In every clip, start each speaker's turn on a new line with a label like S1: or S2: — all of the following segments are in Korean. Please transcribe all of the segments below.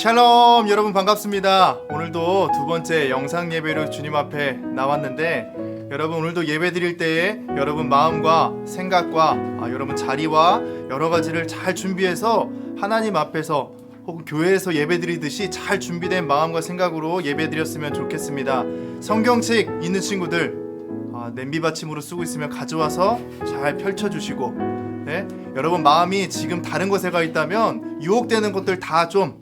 S1: 샬롬, 여러분 반갑습니다. 오늘도 두 번째 영상 예배로 주님 앞에 나왔는데, 여러분 오늘도 예배 드릴 때에 여러분 마음과 생각과 여러분 자리와 여러 가지를 잘 준비해서 하나님 앞에서 혹은 교회에서 예배 드리듯이 잘 준비된 마음과 생각으로 예배 드렸으면 좋겠습니다. 성경책 있는 친구들 냄비 받침으로 쓰고 있으면 가져와서 잘 펼쳐주시고, 네? 여러분 마음이 지금 다른 것에 가 있다면 유혹되는 것들 다 좀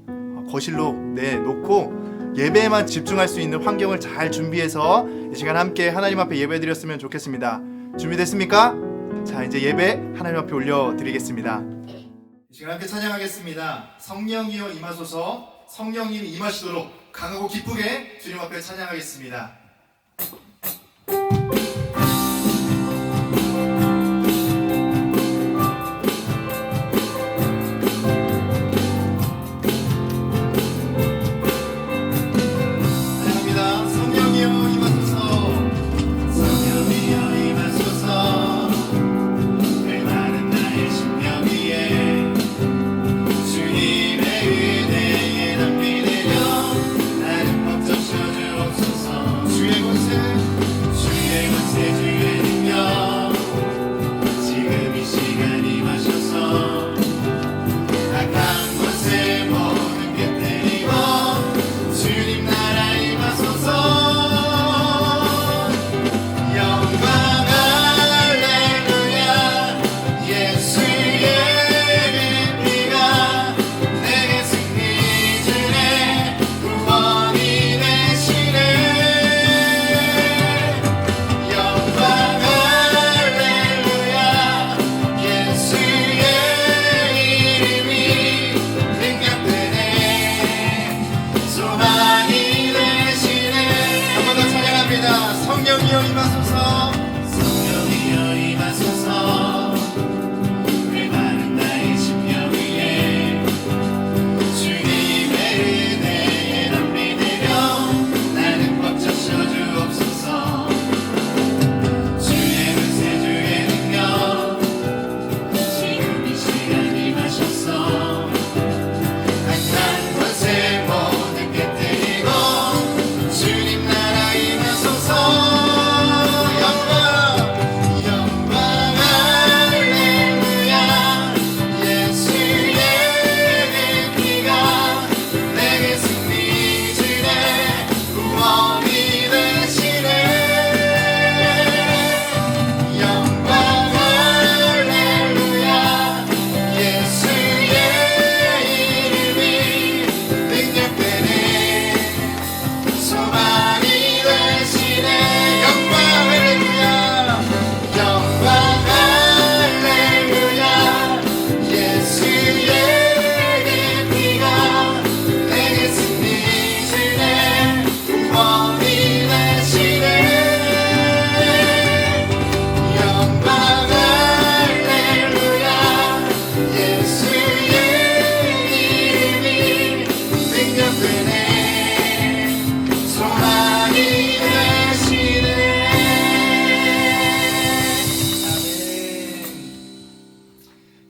S1: 거실로 내놓고 예배에만 집중할 수 있는 환경을 잘 준비해서 이 시간 함께 하나님 앞에 예배 드렸으면 좋겠습니다. 준비됐습니까? 자, 이제 예배 하나님 앞에 올려드리겠습니다. 이 시간 함께 찬양하겠습니다. 성령이여 임하소서. 성령님이 임하시도록 강하고 기쁘게 주님 앞에 찬양하겠습니다. 성령이여 임하소서. 성령이여 임하소서. 메마른 나의 심령 위에 주님의 은혜에 덤비 내려 나는 꽉 차셔 주옵소서. 주의 은혜 주의 능력 지금 이 시간 임하셔서 악한 권세 모든 깨뜨리고 주님 나라 임하소서.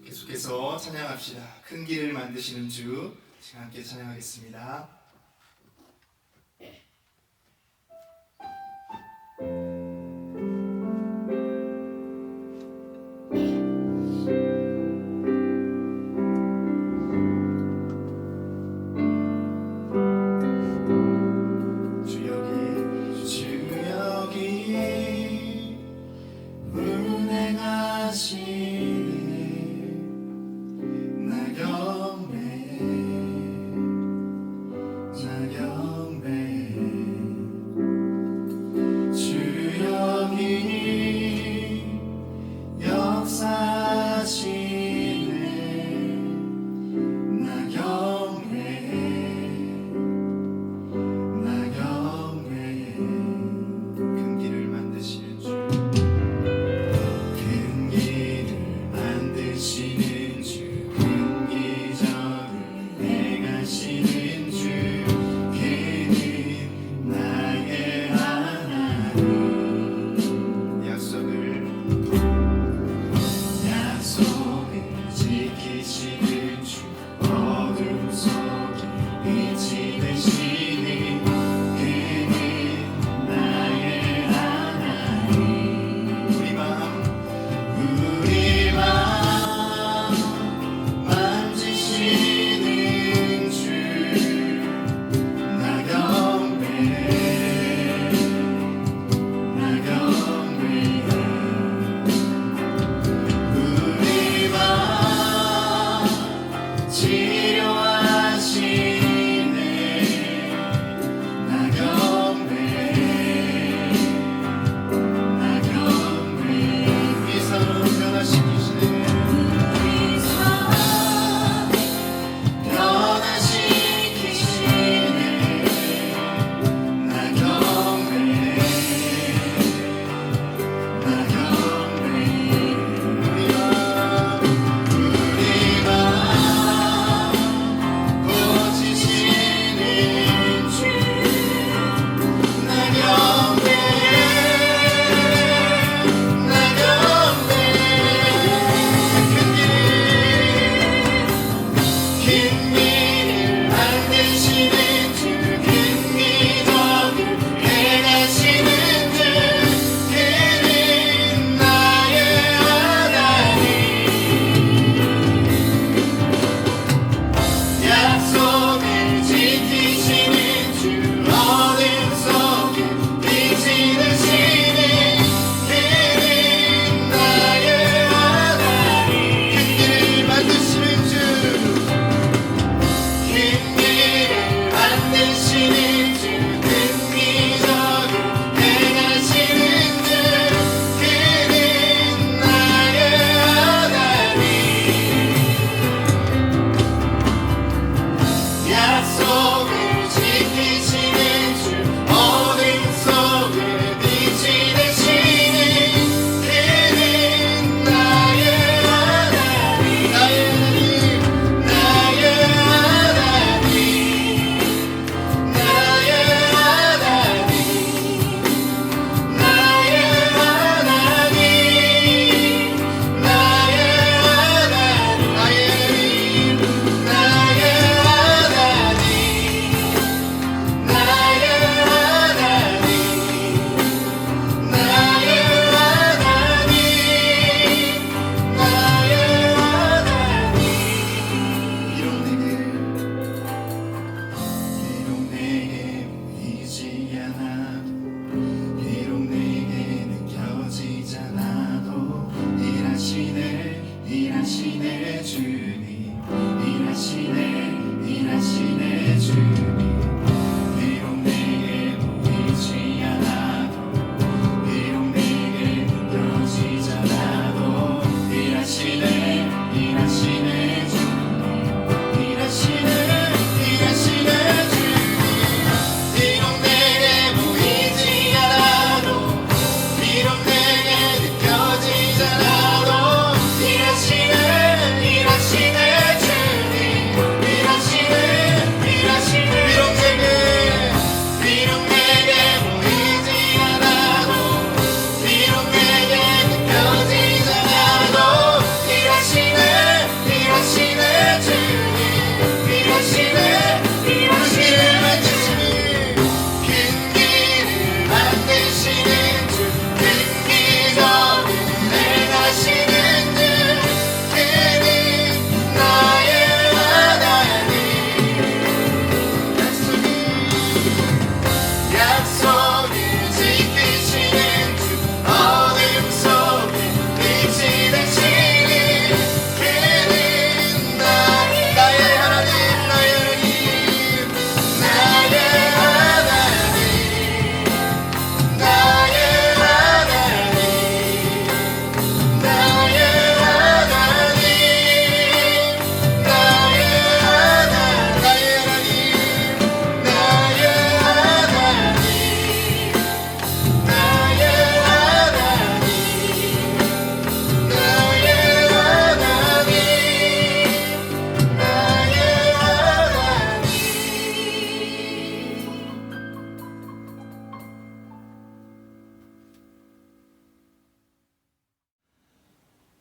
S1: 계속해서 찬양합시다. 큰 길을 만드시는 주, 지금 함께 찬양하겠습니다.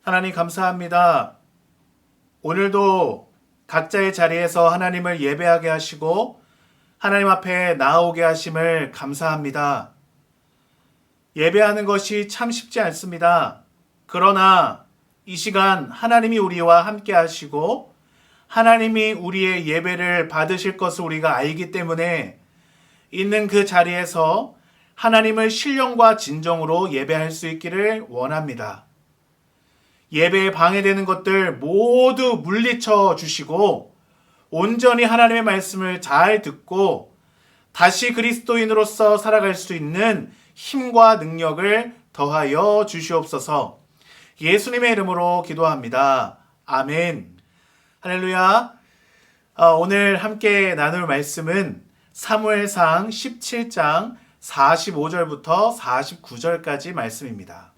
S2: 하나님 감사합니다. 오늘도 각자의 자리에서 하나님을 예배하게 하시고 하나님 앞에 나아오게 하심을 감사합니다. 예배하는 것이 참 쉽지 않습니다. 그러나 이 시간 하나님이 우리와 함께 하시고 하나님이 우리의 예배를 받으실 것을 우리가 알기 때문에 있는 그 자리에서 하나님을 신령과 진정으로 예배할 수 있기를 원합니다. 예배에 방해되는 것들 모두 물리쳐 주시고 온전히 하나님의 말씀을 잘 듣고 다시 그리스도인으로서 살아갈 수 있는 힘과 능력을 더하여 주시옵소서. 예수님의 이름으로 기도합니다. 아멘. 할렐루야. 오늘 함께 나눌 말씀은 사무엘상 17장 45절부터 49절까지 말씀입니다.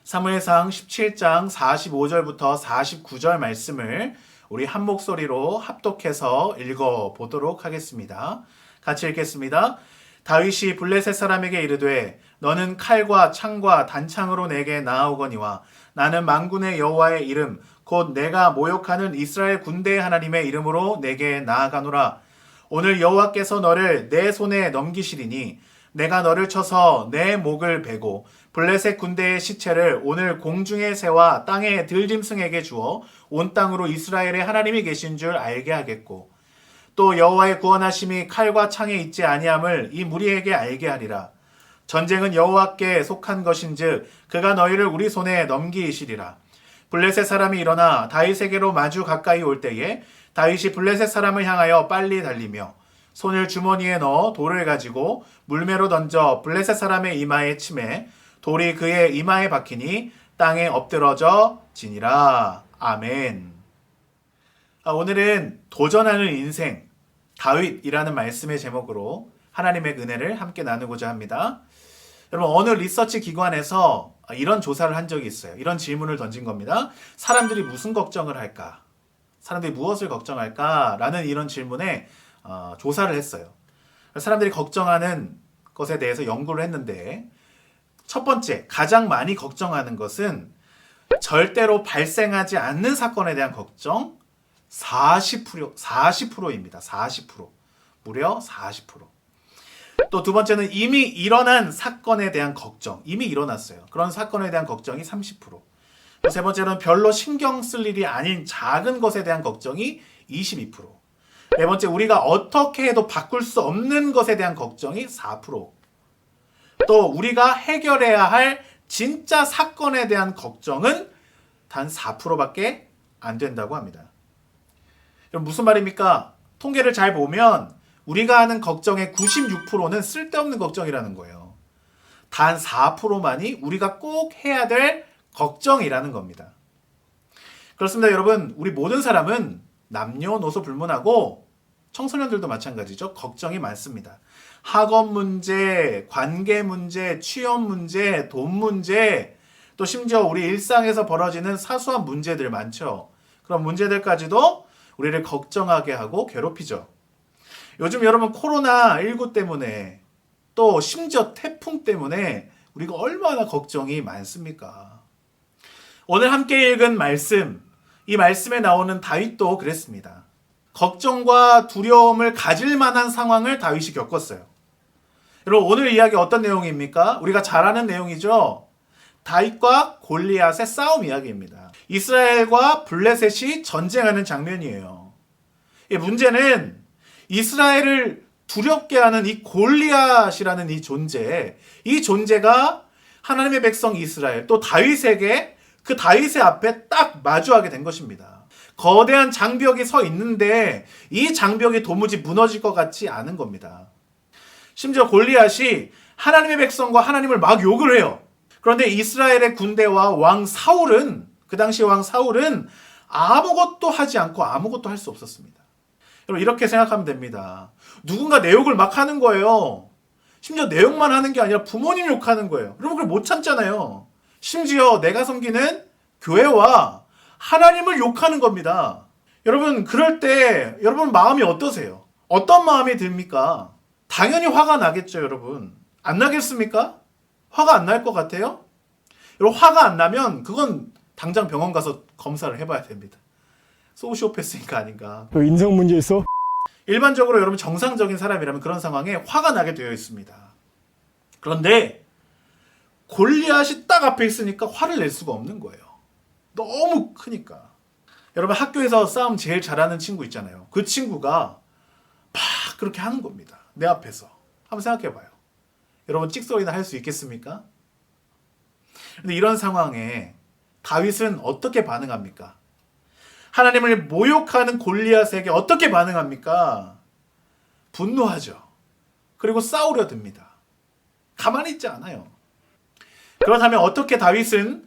S2: 사무엘상 17장 45절부터 49절 말씀을 우리 한 목소리로 합독해서 읽어보도록 하겠습니다. 같이 읽겠습니다. 다윗이 블레셋 사람에게 이르되 너는 칼과 창과 단창으로 내게 나아오거니와 나는 만군의 여호와의 이름 곧 내가 모욕하는 이스라엘 군대의 하나님의 이름으로 내게 나아가노라. 오늘 여호와께서 너를 내 손에 넘기시리니 내가 너를 쳐서 내 목을 베고 블레셋 군대의 시체를 오늘 공중의 새와 땅의 들짐승에게 주어 온 땅으로 이스라엘의 하나님이 계신 줄 알게 하겠고 또 여호와의 구원하심이 칼과 창에 있지 아니함을 이 무리에게 알게 하리라. 전쟁은 여호와께 속한 것인즉 그가 너희를 우리 손에 넘기시리라. 블레셋 사람이 일어나 다윗에게로 마주 가까이 올 때에 다윗이 블레셋 사람을 향하여 빨리 달리며 손을 주머니에 넣어 돌을 가지고 물매로 던져 블레셋 사람의 이마에 치매 돌이 그의 이마에 박히니 땅에 엎드러져 지니라. 아멘. 오늘은 도전하는 인생 다윗이라는 말씀의 제목으로 하나님의 은혜를 함께 나누고자 합니다. 여러분 어느 리서치 기관에서 이런 조사를 한 적이 있어요. 이런 질문을 던진 겁니다. 사람들이 무슨 걱정을 할까? 사람들이 무엇을 걱정할까? 라는 이런 질문에 조사를 했어요. 사람들이 걱정하는 것에 대해서 연구를 했는데 첫 번째, 가장 많이 걱정하는 것은 절대로 발생하지 않는 사건에 대한 걱정 40%입니다. 40%. 무려 40%. 또 두 번째는 이미 일어난 사건에 대한 걱정. 이미 일어났어요. 그런 사건에 대한 걱정이 30%. 또 세 번째는 별로 신경 쓸 일이 아닌 작은 것에 대한 걱정이 22%. 네 번째, 우리가 어떻게 해도 바꿀 수 없는 것에 대한 걱정이 4%. 또 우리가 해결해야 할 진짜 사건에 대한 걱정은 단 4%밖에 안 된다고 합니다. 그럼 무슨 말입니까? 통계를 잘 보면 우리가 하는 걱정의 96%는 쓸데없는 걱정이라는 거예요. 단 4%만이 우리가 꼭 해야 될 걱정이라는 겁니다. 그렇습니다, 여러분. 우리 모든 사람은 남녀노소 불문하고 청소년들도 마찬가지죠. 걱정이 많습니다. 학업 문제, 관계 문제, 취업 문제, 돈 문제, 또 심지어 우리 일상에서 벌어지는 사소한 문제들 많죠. 그런 문제들까지도 우리를 걱정하게 하고 괴롭히죠. 요즘 여러분 코로나19 때문에 또 심지어 태풍 때문에 우리가 얼마나 걱정이 많습니까? 오늘 함께 읽은 말씀, 이 말씀에 나오는 다윗도 그랬습니다. 걱정과 두려움을 가질 만한 상황을 다윗이 겪었어요. 여러분 오늘 이야기 어떤 내용입니까? 우리가 잘 아는 내용이죠. 다윗과 골리앗의 싸움 이야기입니다. 이스라엘과 블레셋이 전쟁하는 장면이에요. 문제는 이스라엘을 두렵게 하는 이 골리앗이라는 이 존재가 하나님의 백성 이스라엘 또 다윗에게 그 다윗의 앞에 딱 마주하게 된 것입니다. 거대한 장벽이 서 있는데 이 장벽이 도무지 무너질 것 같지 않은 겁니다. 심지어 골리앗이 하나님의 백성과 하나님을 막 욕을 해요. 그런데 이스라엘의 군대와 왕 사울은 그 당시 왕 사울은 아무것도 하지 않고 아무것도 할 수 없었습니다. 여러분 이렇게 생각하면 됩니다. 누군가 내 욕을 막 하는 거예요. 심지어 내 욕만 하는 게 아니라 부모님 욕하는 거예요. 여러분 그걸 못 참잖아요. 심지어 내가 섬기는 교회와 하나님을 욕하는 겁니다. 여러분 그럴 때 여러분 마음이 어떠세요? 어떤 마음이 듭니까? 당연히 화가 나겠죠, 여러분. 안 나겠습니까? 화가 안 날 것 같아요? 여러분 화가 안 나면 그건 당장 병원 가서 검사를 해봐야 됩니다. 소시오패스니까 아닌가.
S3: 너 인성 문제 있어?
S2: 일반적으로 여러분 정상적인 사람이라면 그런 상황에 화가 나게 되어 있습니다. 그런데 골리앗이 딱 앞에 있으니까 화를 낼 수가 없는 거예요. 너무 크니까. 여러분 학교에서 싸움 제일 잘하는 친구 있잖아요. 그 친구가 막 그렇게 하는 겁니다. 내 앞에서. 한번 생각해봐요. 여러분 찍소리나 할 수 있겠습니까? 근데 이런 상황에 다윗은 어떻게 반응합니까? 하나님을 모욕하는 골리앗에게 어떻게 반응합니까? 분노하죠. 그리고 싸우려 듭니다. 가만히 있지 않아요. 그렇다면 어떻게 다윗은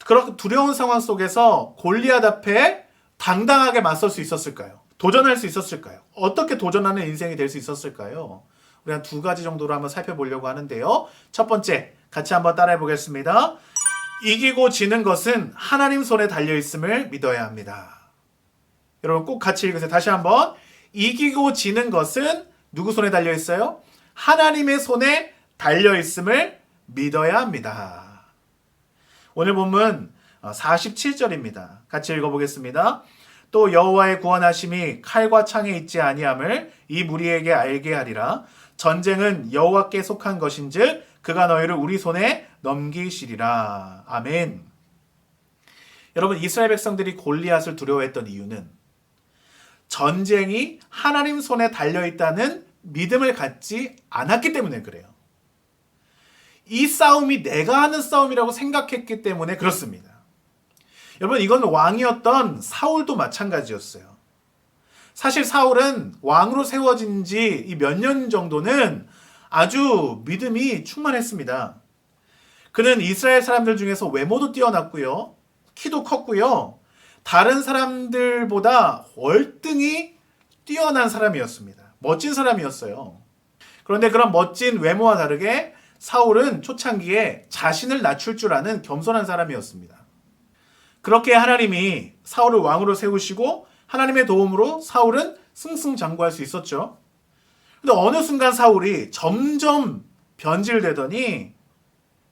S2: 그렇게 두려운 상황 속에서 골리앗 앞에 당당하게 맞설 수 있었을까요? 도전할 수 있었을까요? 어떻게 도전하는 인생이 될 수 있었을까요? 우리 한 두 가지 정도로 한번 살펴보려고 하는데요. 첫 번째, 같이 한번 따라해 보겠습니다. 이기고 지는 것은 하나님 손에 달려있음을 믿어야 합니다. 여러분 꼭 같이 읽으세요. 다시 한번. 이기고 지는 것은 누구 손에 달려있어요? 하나님의 손에 달려있음을 믿어야 합니다. 오늘 본문 47절입니다. 같이 읽어보겠습니다. 또 여호와의 구원하심이 칼과 창에 있지 아니함을 이 무리에게 알게 하리라. 전쟁은 여호와께 속한 것인즉 그가 너희를 우리 손에 넘기시리라. 아멘. 여러분 이스라엘 백성들이 골리앗을 두려워했던 이유는 전쟁이 하나님 손에 달려있다는 믿음을 갖지 않았기 때문에 그래요. 이 싸움이 내가 하는 싸움이라고 생각했기 때문에 그렇습니다. 여러분 이건 왕이었던 사울도 마찬가지였어요. 사실 사울은 왕으로 세워진 지 몇 년 정도는 아주 믿음이 충만했습니다. 그는 이스라엘 사람들 중에서 외모도 뛰어났고요. 키도 컸고요. 다른 사람들보다 월등히 뛰어난 사람이었습니다. 멋진 사람이었어요. 그런데 그런 멋진 외모와 다르게 사울은 초창기에 자신을 낮출 줄 아는 겸손한 사람이었습니다. 그렇게 하나님이 사울을 왕으로 세우시고 하나님의 도움으로 사울은 승승장구할 수 있었죠. 근데 어느 순간 사울이 점점 변질되더니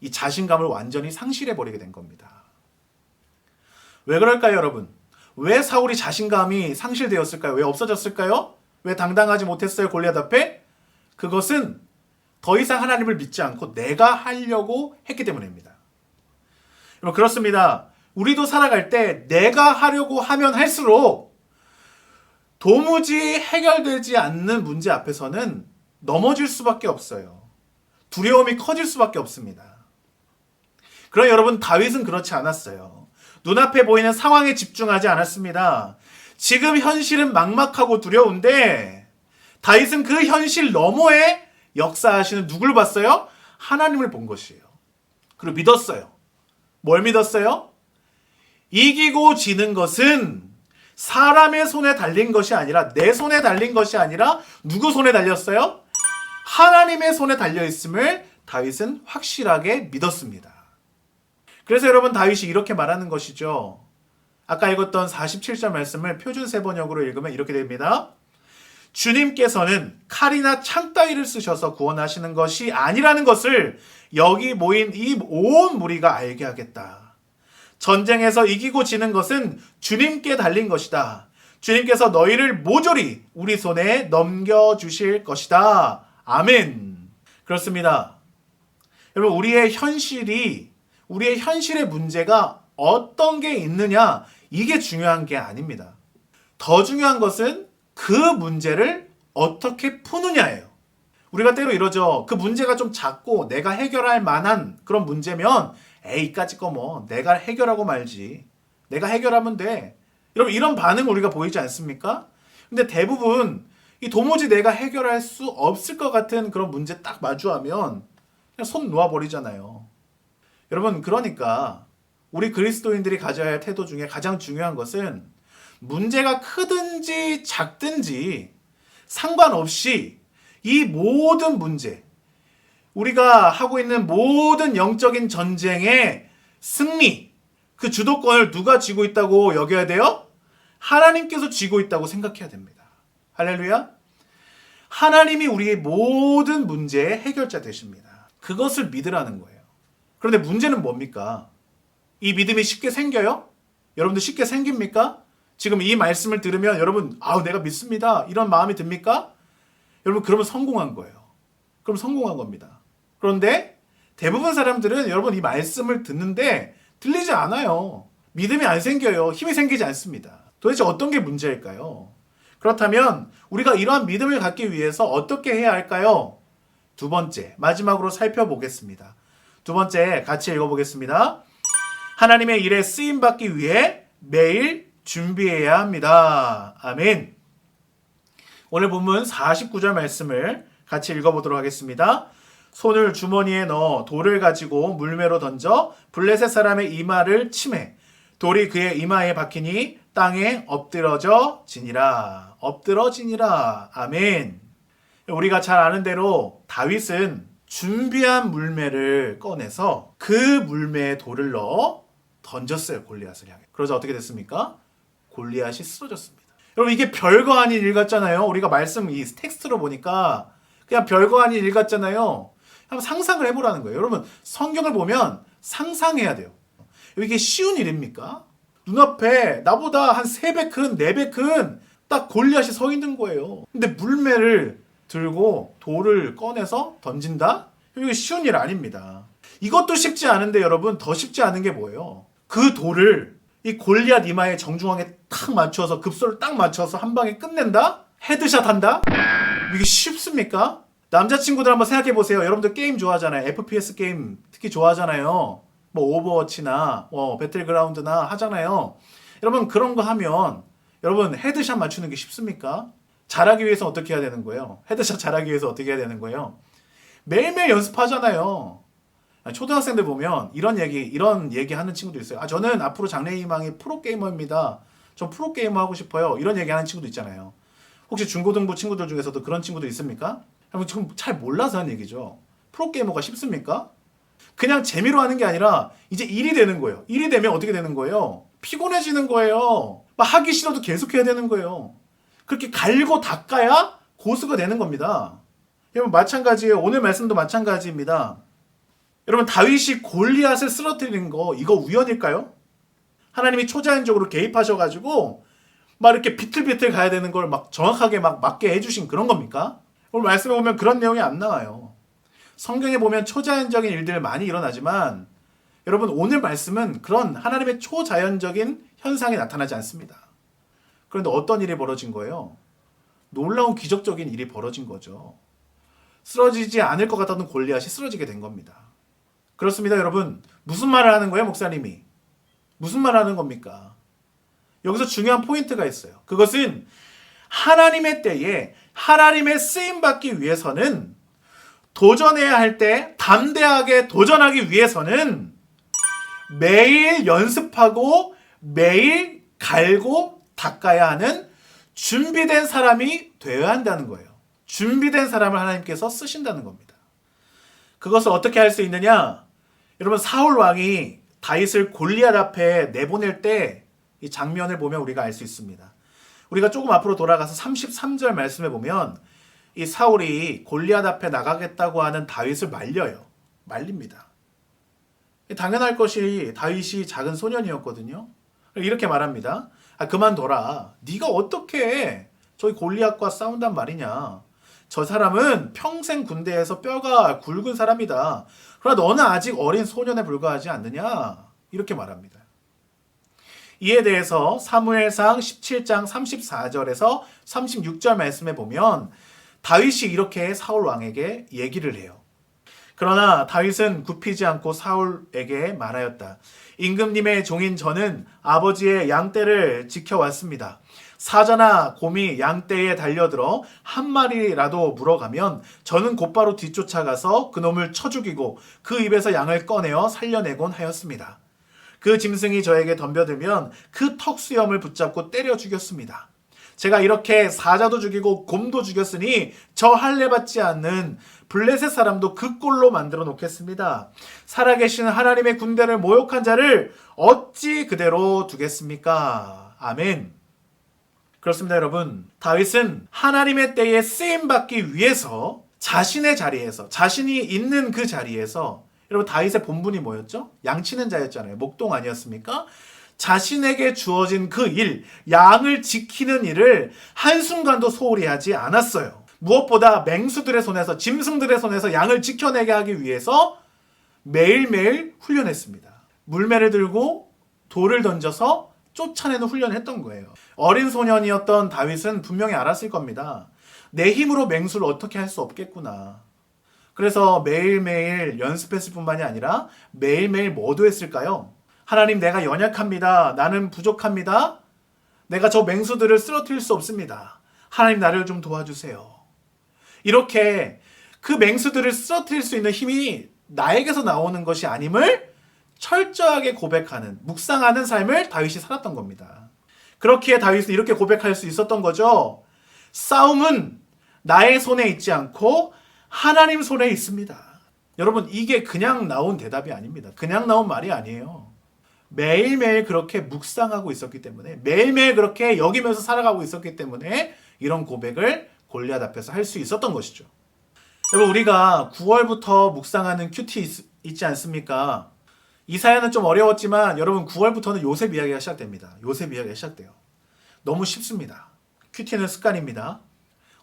S2: 이 자신감을 완전히 상실해버리게 된 겁니다. 왜 그럴까요, 여러분? 왜 사울이 자신감이 상실되었을까요? 왜 없어졌을까요? 왜 당당하지 못했어요, 골리앗 앞에? 그것은 더 이상 하나님을 믿지 않고 내가 하려고 했기 때문입니다. 여러분, 그렇습니다. 우리도 살아갈 때 내가 하려고 하면 할수록 도무지 해결되지 않는 문제 앞에서는 넘어질 수밖에 없어요. 두려움이 커질 수밖에 없습니다. 그러나 여러분, 다윗은 그렇지 않았어요. 눈앞에 보이는 상황에 집중하지 않았습니다. 지금 현실은 막막하고 두려운데 다윗은 그 현실 너머에 역사하시는 누굴 봤어요? 하나님을 본 것이에요. 그리고 믿었어요. 뭘 믿었어요? 이기고 지는 것은 사람의 손에 달린 것이 아니라 내 손에 달린 것이 아니라 누구 손에 달렸어요? 하나님의 손에 달려있음을 다윗은 확실하게 믿었습니다. 그래서 여러분 다윗이 이렇게 말하는 것이죠. 아까 읽었던 47절 말씀을 표준 세번역으로 읽으면 이렇게 됩니다. 주님께서는 칼이나 창 따위를 쓰셔서 구원하시는 것이 아니라는 것을 여기 모인 이 온 무리가 알게 하겠다. 전쟁에서 이기고 지는 것은 주님께 달린 것이다. 주님께서 너희를 모조리 우리 손에 넘겨주실 것이다. 아멘. 그렇습니다. 여러분, 우리의 현실의 문제가 어떤 게 있느냐, 이게 중요한 게 아닙니다. 더 중요한 것은 그 문제를 어떻게 푸느냐예요. 우리가 때로 이러죠. 그 문제가 좀 작고 내가 해결할 만한 그런 문제면 이까짓 거 뭐 내가 해결하고 말지. 내가 해결하면 돼. 여러분, 이런 반응 우리가 보이지 않습니까? 근데 대부분 이 도무지 내가 해결할 수 없을 것 같은 그런 문제 딱 마주하면 그냥 손 놓아버리잖아요. 여러분, 그러니까 우리 그리스도인들이 가져야 할 태도 중에 가장 중요한 것은 문제가 크든지 작든지 상관없이 이 모든 문제, 우리가 하고 있는 모든 영적인 전쟁의 승리, 그 주도권을 누가 쥐고 있다고 여겨야 돼요? 하나님께서 쥐고 있다고 생각해야 됩니다. 할렐루야. 하나님이 우리의 모든 문제의 해결자 되십니다. 그것을 믿으라는 거예요. 그런데 문제는 뭡니까? 이 믿음이 쉽게 생겨요? 여러분들 쉽게 생깁니까? 지금 이 말씀을 들으면 여러분 내가 믿습니다 이런 마음이 듭니까? 여러분 그러면 성공한 거예요. 그럼 성공한 겁니다. 그런데 대부분 사람들은 여러분 이 말씀을 듣는데 들리지 않아요. 믿음이 안 생겨요. 힘이 생기지 않습니다. 도대체 어떤 게 문제일까요? 그렇다면 우리가 이러한 믿음을 갖기 위해서 어떻게 해야 할까요? 두 번째, 마지막으로 살펴보겠습니다. 두 번째 같이 읽어보겠습니다. 하나님의 일에 쓰임받기 위해 매일 준비해야 합니다. 아멘. 오늘 본문 49절 말씀을 같이 읽어보도록 하겠습니다. 손을 주머니에 넣어 돌을 가지고 물매로 던져 블레셋 사람의 이마를 치매 돌이 그의 이마에 박히니 땅에 엎드러져 지니라. 엎드러지니라. 아멘. 우리가 잘 아는 대로 다윗은 준비한 물매를 꺼내서 그 물매에 돌을 넣어 던졌어요. 골리앗을 향해. 그러자 어떻게 됐습니까? 골리앗이 쓰러졌습니다. 여러분 이게 별거 아닌 일 같잖아요. 우리가 말씀 이 텍스트로 보니까 그냥 별거 아닌 일 같잖아요. 한번 상상을 해보라는 거예요. 여러분 성경을 보면 상상해야 돼요. 이게 쉬운 일입니까? 눈앞에 나보다 한 3배 큰, 4배 큰 딱 골리앗이 서 있는 거예요. 근데 물매를 들고 돌을 꺼내서 던진다? 이게 쉬운 일 아닙니다. 이것도 쉽지 않은데 여러분 더 쉽지 않은 게 뭐예요? 그 돌을 이 골리앗 이마에 정중하게 딱 맞춰서 급소를 딱 맞춰서 한 방에 끝낸다? 헤드샷 한다? 이게 쉽습니까? 남자친구들 한번 생각해 보세요. 여러분들 게임 좋아하잖아요. FPS 게임 특히 좋아하잖아요. 뭐 오버워치나 배틀그라운드나 하잖아요. 여러분 그런 거 하면 여러분 헤드샷 맞추는 게 쉽습니까? 잘하기 위해서 어떻게 해야 되는 거예요? 헤드샷 잘하기 위해서 어떻게 해야 되는 거예요? 매일매일 연습하잖아요. 초등학생들 보면 이런 얘기 하는 친구도 있어요. 저는 앞으로 장래희망이 프로게이머입니다. 전 프로게이머 하고 싶어요. 이런 얘기 하는 친구도 있잖아요. 혹시 중고등부 친구들 중에서도 그런 친구도 있습니까? 지금 잘 몰라서 하는 얘기죠. 프로게이머가 쉽습니까? 그냥 재미로 하는 게 아니라 이제 일이 되는 거예요. 일이 되면 어떻게 되는 거예요? 피곤해지는 거예요. 막 하기 싫어도 계속 해야 되는 거예요. 그렇게 갈고 닦아야 고수가 되는 겁니다. 여러분 마찬가지예요. 오늘 말씀도 마찬가지입니다. 여러분 다윗이 골리앗을 쓰러뜨리는 거 이거 우연일까요? 하나님이 초자연적으로 개입하셔가지고 막 이렇게 비틀비틀 가야 되는 걸 막 정확하게 막 맞게 해주신 그런 겁니까? 오늘 말씀에 보면 그런 내용이 안 나와요. 성경에 보면 초자연적인 일들 많이 일어나지만 여러분 오늘 말씀은 그런 하나님의 초자연적인 현상이 나타나지 않습니다. 그런데 어떤 일이 벌어진 거예요? 놀라운 기적적인 일이 벌어진 거죠. 쓰러지지 않을 것 같았던 골리앗이 쓰러지게 된 겁니다. 그렇습니다, 여러분. 무슨 말을 하는 거예요, 목사님이? 무슨 말을 하는 겁니까? 여기서 중요한 포인트가 있어요. 그것은 하나님의 때에 하나님의 쓰임받기 위해서는 도전해야 할 때 담대하게 도전하기 위해서는 매일 연습하고 매일 갈고 닦아야 하는 준비된 사람이 되어야 한다는 거예요. 준비된 사람을 하나님께서 쓰신다는 겁니다. 그것을 어떻게 할 수 있느냐? 여러분 사울 왕이 다윗을 골리앗 앞에 내보낼 때 이 장면을 보면 우리가 알 수 있습니다. 우리가 조금 앞으로 돌아가서 33절 말씀에 보면 이 사울이 골리앗 앞에 나가겠다고 하는 다윗을 말립니다. 당연할 것이 다윗이 작은 소년이었거든요. 이렇게 말합니다. 그만둬라. 네가 어떻게 저희 골리앗과 싸운단 말이냐. 저 사람은 평생 군대에서 뼈가 굵은 사람이다. 그러나 너는 아직 어린 소년에 불과하지 않느냐. 이렇게 말합니다. 이에 대해서 사무엘상 17장 34절에서 36절 말씀에 보면 다윗이 이렇게 사울 왕에게 얘기를 해요. 그러나 다윗은 굽히지 않고 사울에게 말하였다. 임금님의 종인 저는 아버지의 양떼를 지켜왔습니다. 사자나 곰이 양떼에 달려들어 한 마리라도 물어가면 저는 곧바로 뒤쫓아가서 그놈을 쳐 죽이고 그 입에서 양을 꺼내어 살려내곤 하였습니다. 그 짐승이 저에게 덤벼들면 그 턱수염을 붙잡고 때려 죽였습니다. 제가 이렇게 사자도 죽이고 곰도 죽였으니 저 할례 받지 않는 블레셋 사람도 그 꼴로 만들어 놓겠습니다. 살아계신 하나님의 군대를 모욕한 자를 어찌 그대로 두겠습니까? 아멘. 그렇습니다, 여러분. 다윗은 하나님의 때에 쓰임 받기 위해서 자신의 자리에서, 자신이 있는 그 자리에서 여러분 다윗의 본분이 뭐였죠? 양치는 자였잖아요. 목동 아니었습니까? 자신에게 주어진 그 일, 양을 지키는 일을 한순간도 소홀히 하지 않았어요. 무엇보다 맹수들의 손에서, 짐승들의 손에서 양을 지켜내게 하기 위해서 매일매일 훈련했습니다. 물매를 들고 돌을 던져서 쫓아내는 훈련을 했던 거예요. 어린 소년이었던 다윗은 분명히 알았을 겁니다. 내 힘으로 맹수를 어떻게 할 수 없겠구나. 그래서 매일매일 연습했을 뿐만이 아니라 매일매일 뭐도 했을까요? 하나님, 내가 연약합니다. 나는 부족합니다. 내가 저 맹수들을 쓰러뜨릴 수 없습니다. 하나님, 나를 좀 도와주세요. 이렇게 그 맹수들을 쓰러뜨릴 수 있는 힘이 나에게서 나오는 것이 아님을 철저하게 고백하는, 묵상하는 삶을 다윗이 살았던 겁니다. 그렇기에 다윗은 이렇게 고백할 수 있었던 거죠. 싸움은 나의 손에 있지 않고 하나님 손에 있습니다. 여러분, 이게 그냥 나온 대답이 아닙니다. 그냥 나온 말이 아니에요. 매일매일 그렇게 묵상하고 있었기 때문에, 매일매일 그렇게 여기면서 살아가고 있었기 때문에 이런 고백을 골리앗 앞에서 할 수 있었던 것이죠. 여러분, 우리가 9월부터 묵상하는 큐티 있지 않습니까? 이 사연은 좀 어려웠지만 여러분 9월부터는 요셉 이야기가 시작됩니다. 요셉 이야기가 시작돼요. 너무 쉽습니다. 큐티는 습관입니다.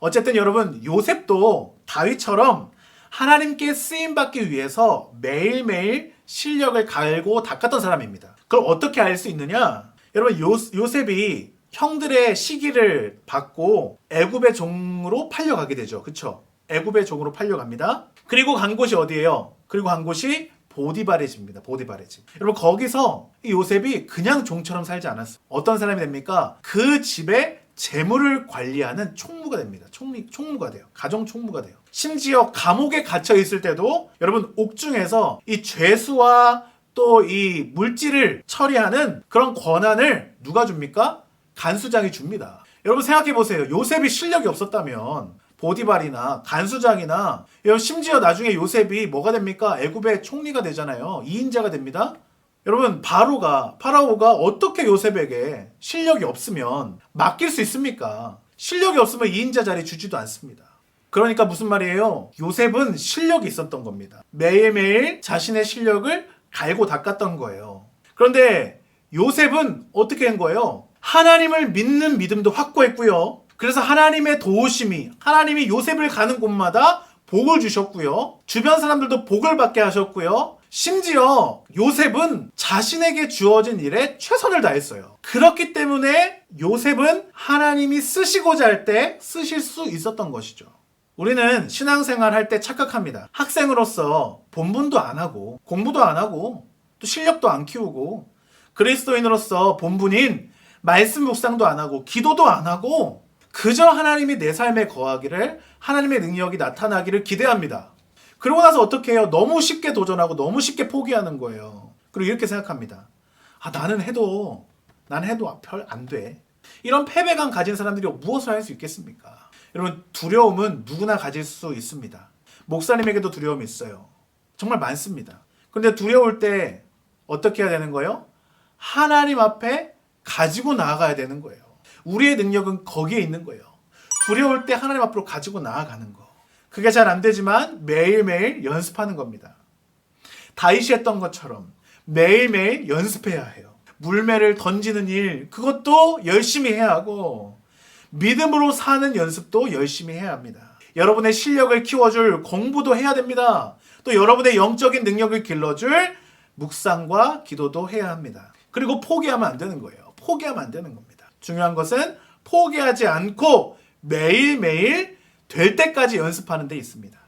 S2: 어쨌든 여러분, 요셉도 다윗처럼 하나님께 쓰임받기 위해서 매일매일 실력을 갈고 닦았던 사람입니다. 그럼 어떻게 알 수 있느냐? 여러분, 요셉이 형들의 시기를 받고 애굽의 종으로 팔려가게 되죠. 그쵸? 애굽의 종으로 팔려갑니다. 그리고 간 곳이 어디예요? 그리고 간 곳이 보디발의 집입니다. 보디발의 집. 여러분, 거기서 이 요셉이 그냥 종처럼 살지 않았어요. 어떤 사람이 됩니까? 그 집에 재물을 관리하는 총무가 됩니다. 총무가 돼요. 가정 총무가 돼요. 심지어 감옥에 갇혀 있을 때도 여러분, 옥중에서 이 죄수와 또 이 물질을 처리하는 그런 권한을 누가 줍니까? 간수장이 줍니다. 여러분, 생각해 보세요. 요셉이 실력이 없었다면 보디발이나 간수장이나, 여러분, 심지어 나중에 요셉이 뭐가 됩니까? 애굽의 총리가 되잖아요. 2인자가 됩니다. 여러분, 파라오가 어떻게 요셉에게 실력이 없으면 맡길 수 있습니까? 실력이 없으면 2인자 자리 주지도 않습니다. 그러니까 무슨 말이에요? 요셉은 실력이 있었던 겁니다. 매일매일 자신의 실력을 갈고 닦았던 거예요. 그런데 요셉은 어떻게 한 거예요? 하나님을 믿는 믿음도 확고했고요. 그래서 하나님의 도우심이, 하나님이 요셉을 가는 곳마다 복을 주셨고요. 주변 사람들도 복을 받게 하셨고요. 심지어 요셉은 자신에게 주어진 일에 최선을 다했어요. 그렇기 때문에 요셉은 하나님이 쓰시고자 할 때 쓰실 수 있었던 것이죠. 우리는 신앙생활 할 때 착각합니다. 학생으로서 본분도 안 하고, 공부도 안 하고, 또 실력도 안 키우고, 그리스도인으로서 본분인 말씀 묵상도 안 하고, 기도도 안 하고, 그저 하나님이 내 삶에 거하기를, 하나님의 능력이 나타나기를 기대합니다. 그러고 나서 어떻게 해요? 너무 쉽게 도전하고 너무 쉽게 포기하는 거예요. 그리고 이렇게 생각합니다. 난 해도 별 안 돼. 이런 패배감 가진 사람들이 무엇을 할 수 있겠습니까? 여러분, 두려움은 누구나 가질 수 있습니다. 목사님에게도 두려움이 있어요. 정말 많습니다. 그런데 두려울 때 어떻게 해야 되는 거예요? 하나님 앞에 가지고 나아가야 되는 거예요. 우리의 능력은 거기에 있는 거예요. 두려울 때 하나님 앞으로 가지고 나아가는 거. 그게 잘 안 되지만 매일매일 연습하는 겁니다. 다윗이 했던 것처럼 매일매일 연습해야 해요. 물매를 던지는 일, 그것도 열심히 해야 하고, 믿음으로 사는 연습도 열심히 해야 합니다. 여러분의 실력을 키워줄 공부도 해야 됩니다. 또 여러분의 영적인 능력을 길러줄 묵상과 기도도 해야 합니다. 그리고 포기하면 안 되는 거예요. 포기하면 안 되는 겁니다. 중요한 것은 포기하지 않고 매일매일 될 때까지 연습하는 데 있습니다.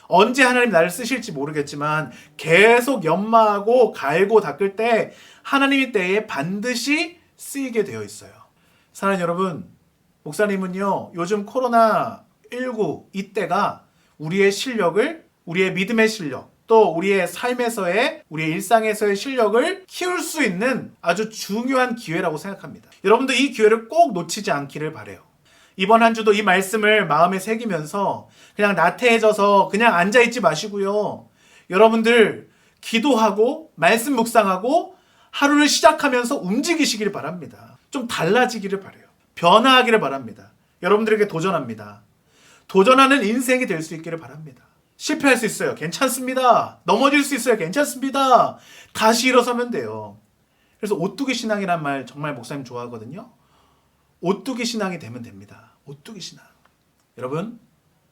S2: 언제 하나님 나를 쓰실지 모르겠지만 계속 연마하고 갈고 닦을 때 하나님의 때에 반드시 쓰이게 되어 있어요. 사랑하는 여러분, 목사님은요, 요즘 코로나19 이때가 우리의 실력을, 우리의 믿음의 실력, 또 우리의 삶에서의, 우리의 일상에서의 실력을 키울 수 있는 아주 중요한 기회라고 생각합니다. 여러분도 이 기회를 꼭 놓치지 않기를 바라요. 이번 한 주도 이 말씀을 마음에 새기면서 그냥 나태해져서 그냥 앉아있지 마시고요. 여러분들 기도하고 말씀 묵상하고 하루를 시작하면서 움직이시기를 바랍니다. 좀 달라지기를 바라요. 변화하기를 바랍니다. 여러분들에게 도전합니다. 도전하는 인생이 될 수 있기를 바랍니다. 실패할 수 있어요. 괜찮습니다. 넘어질 수 있어요. 괜찮습니다. 다시 일어서면 돼요. 그래서 오뚜기 신앙이란 말 정말 목사님 좋아하거든요. 오뚜기 신앙이 되면 됩니다. 오뚜기 신앙. 여러분,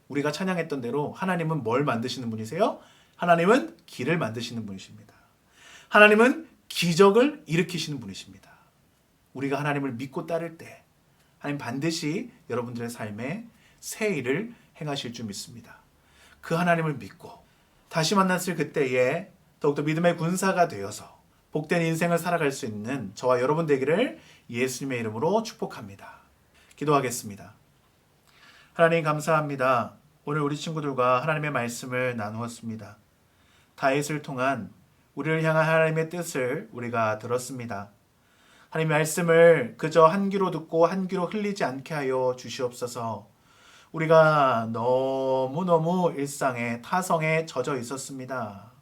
S2: 우리가 찬양했던 대로 하나님은 뭘 만드시는 분이세요? 하나님은 길을 만드시는 분이십니다. 하나님은 기적을 일으키시는 분이십니다. 우리가 하나님을 믿고 따를 때 하나님 반드시 여러분들의 삶에 새 일을 행하실 줄 믿습니다. 그 하나님을 믿고 다시 만났을 그때에 더욱더 믿음의 군사가 되어서 복된 인생을 살아갈 수 있는 저와 여러분 되기를 예수님의 이름으로 축복합니다. 기도하겠습니다. 하나님 감사합니다. 오늘 우리 친구들과 하나님의 말씀을 나누었습니다. 다윗을 통한 우리를 향한 하나님의 뜻을 우리가 들었습니다. 하나님의 말씀을 그저 한 귀로 듣고 한 귀로 흘리지 않게 하여 주시옵소서. 우리가 너무너무 일상에 타성에 젖어 있었습니다.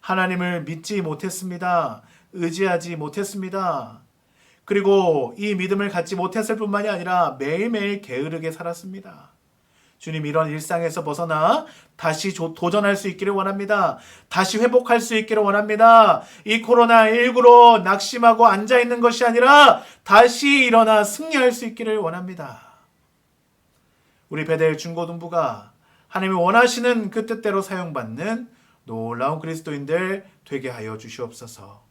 S2: 하나님을 믿지 못했습니다. 의지하지 못했습니다. 그리고 이 믿음을 갖지 못했을 뿐만이 아니라 매일매일 게으르게 살았습니다. 주님, 이런 일상에서 벗어나 다시 도전할 수 있기를 원합니다. 다시 회복할 수 있기를 원합니다. 이 코로나19로 낙심하고 앉아있는 것이 아니라 다시 일어나 승리할 수 있기를 원합니다. 우리 베델 중고등부가 하나님이 원하시는 그 뜻대로 사용받는 놀라운 그리스도인들 되게 하여 주시옵소서.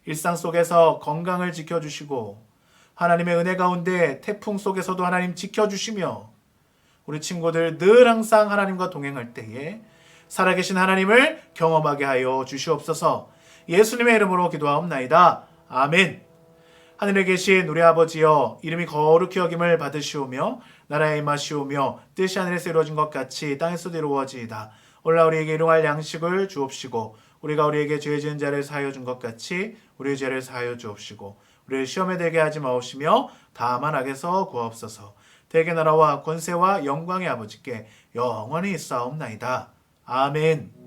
S2: 일상 속에서 건강을 지켜주시고 하나님의 은혜 가운데 태풍 속에서도 하나님 지켜주시며 우리 친구들 늘 항상 하나님과 동행할 때에 살아계신 하나님을 경험하게 하여 주시옵소서. 예수님의 이름으로 기도하옵나이다. 아멘. 하늘에 계신 우리 아버지여, 이름이 거룩히 여김을 받으시오며 나라의 임하시오며 뜻이 하늘에서 이루어진 것 같이 땅에서도 이루어지이다. 오늘날 우리에게 일용할 양식을 주옵시고 우리가 우리에게 죄 지은 자를 사하여 준 것 같이 우리의 죄를 사하여 주옵시고 우리를 시험에 들게 하지 마옵시며 다만 악에서 구하옵소서. 대개 나라와 권세와 영광의 아버지께 영원히 있사옵나이다. 아멘.